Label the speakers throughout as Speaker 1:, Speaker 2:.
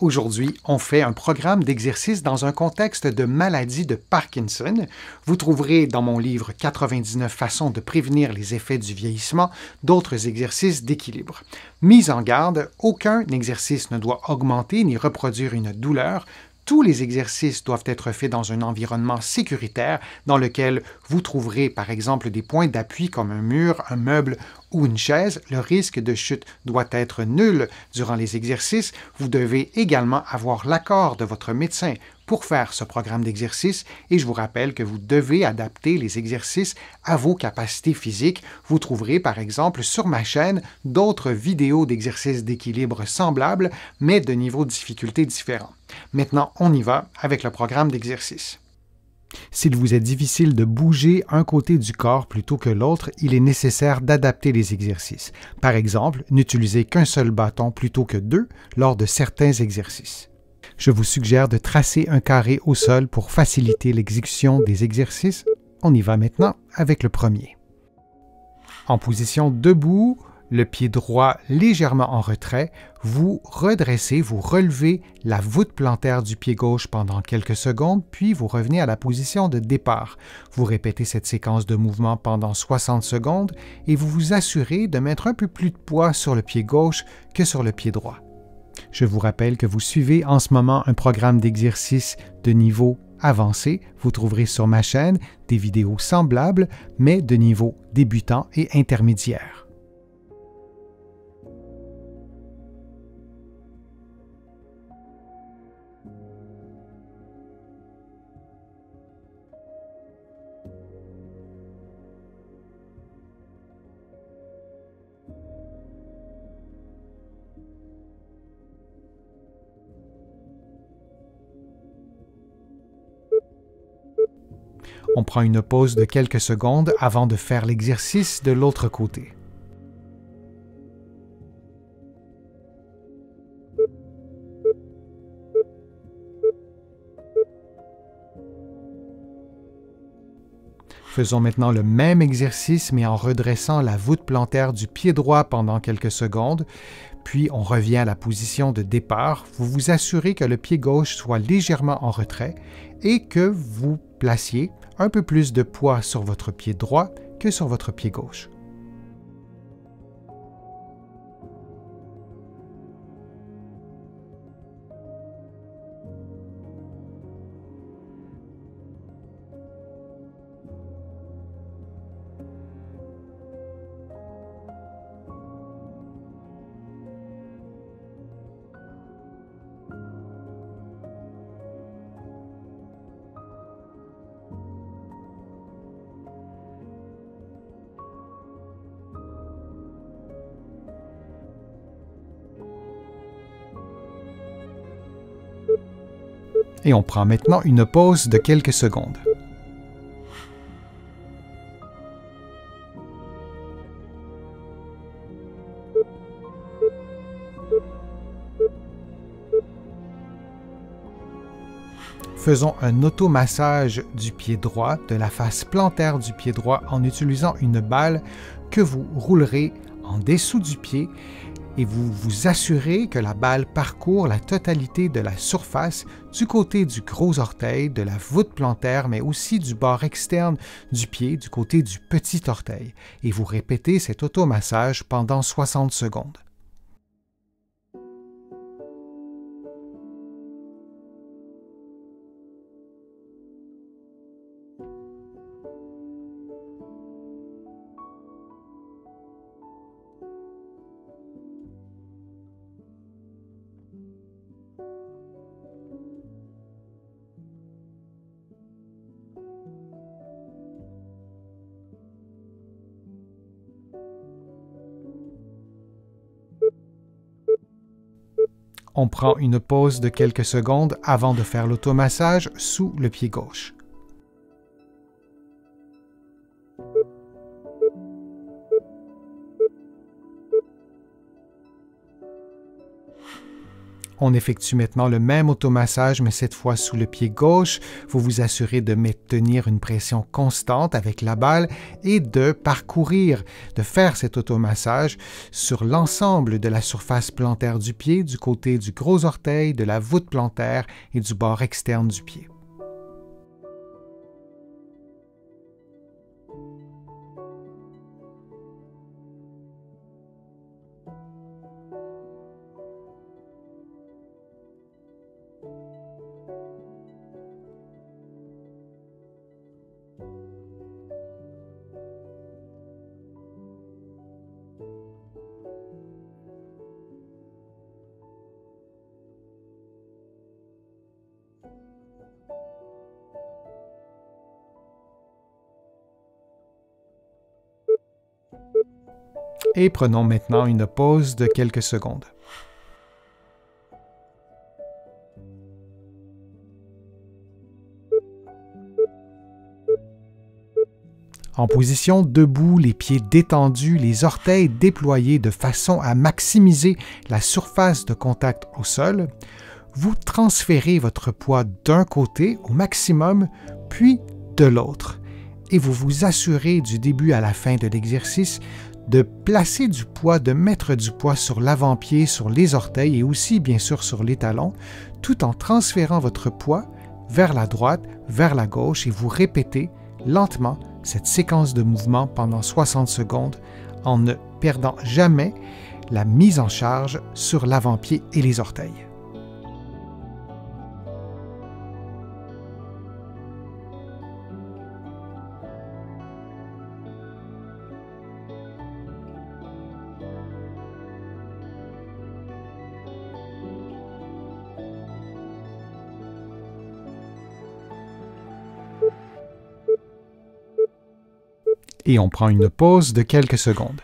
Speaker 1: Aujourd'hui, on fait un programme d'exercice dans un contexte de maladie de Parkinson. Vous trouverez dans mon livre 99 façons de prévenir les effets du vieillissement d'autres exercices d'équilibre. Mise en garde, aucun exercice ne doit augmenter ni reproduire une douleur. Tous les exercices doivent être faits dans un environnement sécuritaire dans lequel vous trouverez par exemple des points d'appui comme un mur, un meuble ou une chaise. Le risque de chute doit être nul durant les exercices. Vous devez également avoir l'accord de votre médecin pour faire ce programme d'exercice et je vous rappelle que vous devez adapter les exercices à vos capacités physiques. Vous trouverez par exemple sur ma chaîne d'autres vidéos d'exercices d'équilibre semblables mais de niveaux de difficulté différents. Maintenant, on y va avec le programme d'exercice. S'il vous est difficile de bouger un côté du corps plutôt que l'autre, il est nécessaire d'adapter les exercices. Par exemple, n'utilisez qu'un seul bâton plutôt que deux lors de certains exercices. Je vous suggère de tracer un carré au sol pour faciliter l'exécution des exercices. On y va maintenant avec le premier. En position debout, le pied droit légèrement en retrait, vous redressez, vous relevez la voûte plantaire du pied gauche pendant quelques secondes, puis vous revenez à la position de départ. Vous répétez cette séquence de mouvements pendant 60 secondes et vous vous assurez de mettre un peu plus de poids sur le pied gauche que sur le pied droit. Je vous rappelle que vous suivez en ce moment un programme d'exercice de niveau avancé. Vous trouverez sur ma chaîne des vidéos semblables, mais de niveau débutant et intermédiaire. On prend une pause de quelques secondes avant de faire l'exercice de l'autre côté. Faisons maintenant le même exercice, mais en redressant la voûte plantaire du pied droit pendant quelques secondes, puis on revient à la position de départ. Vous vous assurez que le pied gauche soit légèrement en retrait et que vous placiez un peu plus de poids sur votre pied droit que sur votre pied gauche. Et on prend maintenant une pause de quelques secondes. Faisons un automassage du pied droit, de la face plantaire du pied droit en utilisant une balle que vous roulerez en dessous du pied et vous vous assurez que la balle parcourt la totalité de la surface du côté du gros orteil, de la voûte plantaire, mais aussi du bord externe du pied, du côté du petit orteil. Et vous répétez cet automassage pendant 60 secondes. On prend une pause de quelques secondes avant de faire l'automassage sous le pied gauche. On effectue maintenant le même automassage, mais cette fois sous le pied gauche. Vous vous assurez de maintenir une pression constante avec la balle et de faire cet automassage sur l'ensemble de la surface plantaire du pied, du côté du gros orteil, de la voûte plantaire et du bord externe du pied. Et prenons maintenant une pause de quelques secondes. En position debout, les pieds détendus, les orteils déployés de façon à maximiser la surface de contact au sol, vous transférez votre poids d'un côté au maximum, puis de l'autre, et vous vous assurez du début à la fin de l'exercice de placer du poids, de mettre du poids sur l'avant-pied, sur les orteils et aussi bien sûr sur les talons, tout en transférant votre poids vers la droite, vers la gauche et vous répétez lentement cette séquence de mouvements pendant 60 secondes en ne perdant jamais la mise en charge sur l'avant-pied et les orteils. Et on prend une pause de quelques secondes.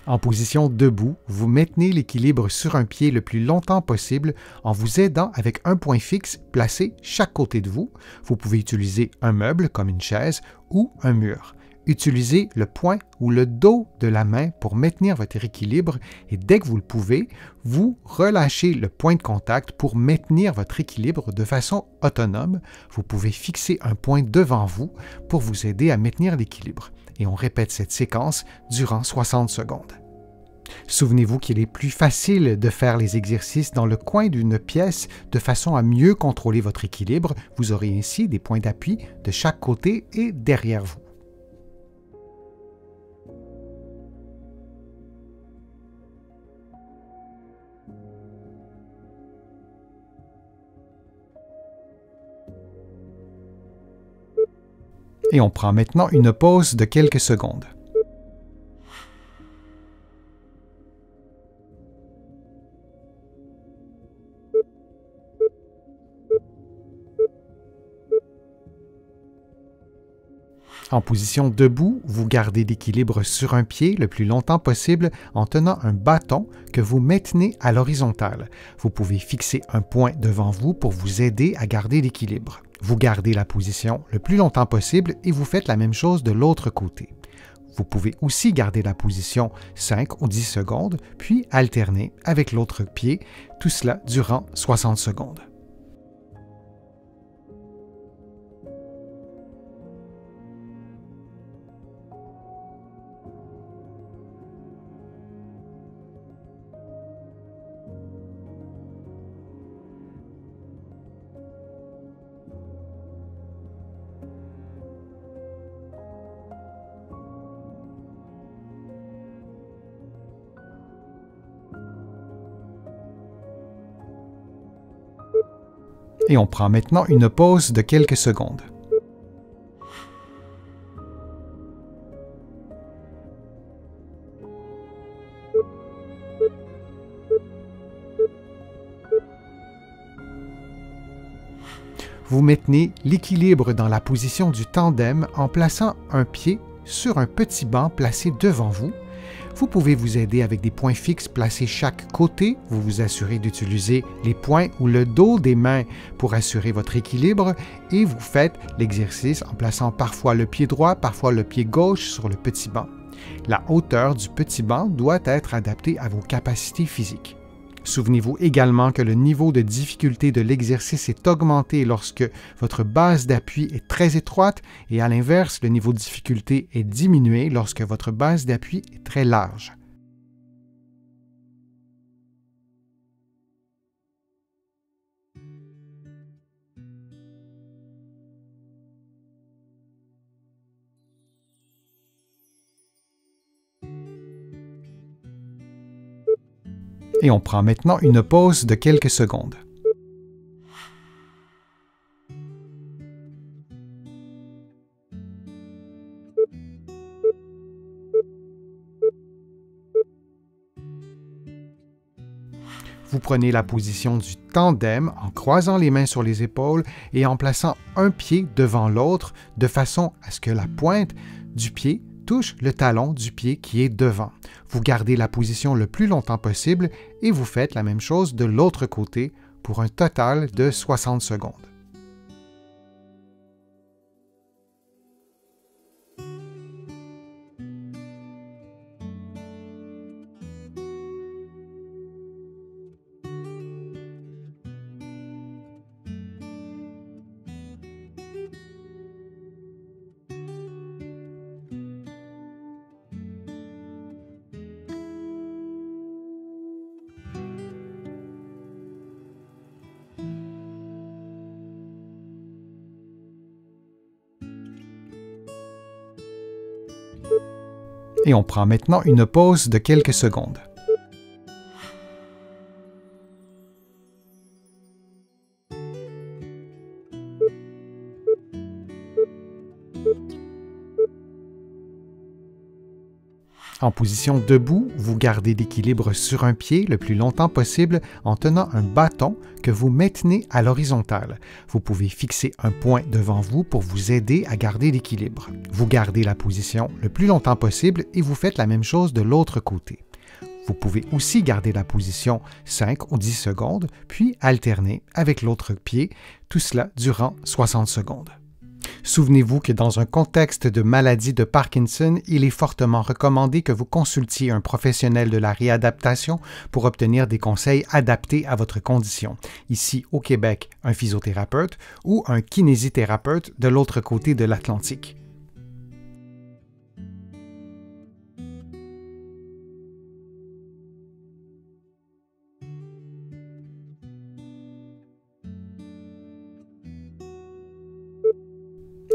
Speaker 1: En position debout, vous maintenez l'équilibre sur un pied le plus longtemps possible en vous aidant avec un point fixe placé chaque côté de vous. Vous pouvez utiliser un meuble comme une chaise ou un mur. Utilisez le poing ou le dos de la main pour maintenir votre équilibre et dès que vous le pouvez, vous relâchez le point de contact pour maintenir votre équilibre de façon autonome. Vous pouvez fixer un point devant vous pour vous aider à maintenir l'équilibre. Et on répète cette séquence durant 60 secondes. Souvenez-vous qu'il est plus facile de faire les exercices dans le coin d'une pièce de façon à mieux contrôler votre équilibre. Vous aurez ainsi des points d'appui de chaque côté et derrière vous. Et on prend maintenant une pause de quelques secondes. En position debout, vous gardez l'équilibre sur un pied le plus longtemps possible en tenant un bâton que vous maintenez à l'horizontale. Vous pouvez fixer un point devant vous pour vous aider à garder l'équilibre. Vous gardez la position le plus longtemps possible et vous faites la même chose de l'autre côté. Vous pouvez aussi garder la position 5 ou 10 secondes, puis alterner avec l'autre pied, tout cela durant 60 secondes. Et on prend maintenant une pause de quelques secondes. Vous maintenez l'équilibre dans la position du tandem en plaçant un pied sur un petit banc placé devant vous. Vous pouvez vous aider avec des points fixes placés chaque côté. Vous vous assurez d'utiliser les poings ou le dos des mains pour assurer votre équilibre et vous faites l'exercice en plaçant parfois le pied droit, parfois le pied gauche sur le petit banc. La hauteur du petit banc doit être adaptée à vos capacités physiques. Souvenez-vous également que le niveau de difficulté de l'exercice est augmenté lorsque votre base d'appui est très étroite et à l'inverse, le niveau de difficulté est diminué lorsque votre base d'appui est très large. Et on prend maintenant une pause de quelques secondes. Vous prenez la position du tandem en croisant les mains sur les épaules et en plaçant un pied devant l'autre de façon à ce que la pointe du pied touche le talon du pied qui est devant. Vous gardez la position le plus longtemps possible et vous faites la même chose de l'autre côté pour un total de 60 secondes. Et on prend maintenant une pause de quelques secondes. En position debout, vous gardez l'équilibre sur un pied le plus longtemps possible en tenant un bâton que vous maintenez à l'horizontale. Vous pouvez fixer un point devant vous pour vous aider à garder l'équilibre. Vous gardez la position le plus longtemps possible et vous faites la même chose de l'autre côté. Vous pouvez aussi garder la position 5 ou 10 secondes, puis alterner avec l'autre pied, tout cela durant 60 secondes. Souvenez-vous que dans un contexte de maladie de Parkinson, il est fortement recommandé que vous consultiez un professionnel de la réadaptation pour obtenir des conseils adaptés à votre condition. Ici, au Québec, un physiothérapeute ou un kinésithérapeute de l'autre côté de l'Atlantique.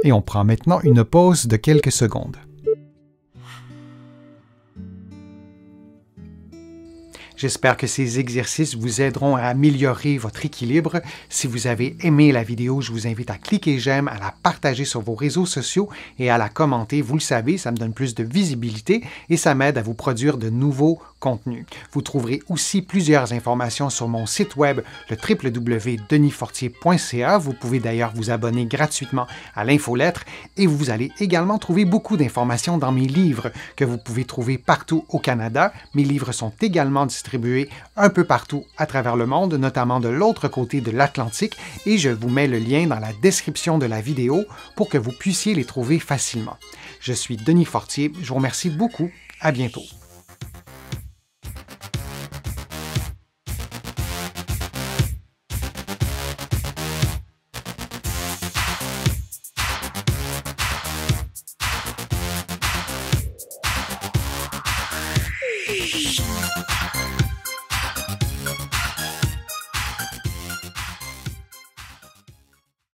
Speaker 1: Et on prend maintenant une pause de quelques secondes. J'espère que ces exercices vous aideront à améliorer votre équilibre. Si vous avez aimé la vidéo, je vous invite à cliquer j'aime, à la partager sur vos réseaux sociaux et à la commenter. Vous le savez, ça me donne plus de visibilité et ça m'aide à vous produire de nouveaux contenus. Vous trouverez aussi plusieurs informations sur mon site web, le www.denisfortier.ca. Vous pouvez d'ailleurs vous abonner gratuitement à l'infolettre et vous allez également trouver beaucoup d'informations dans mes livres que vous pouvez trouver partout au Canada. Mes livres sont également distribués un peu partout à travers le monde, notamment de l'autre côté de l'Atlantique, et je vous mets le lien dans la description de la vidéo pour que vous puissiez les trouver facilement. Je suis Denis Fortier, je vous remercie beaucoup, à bientôt.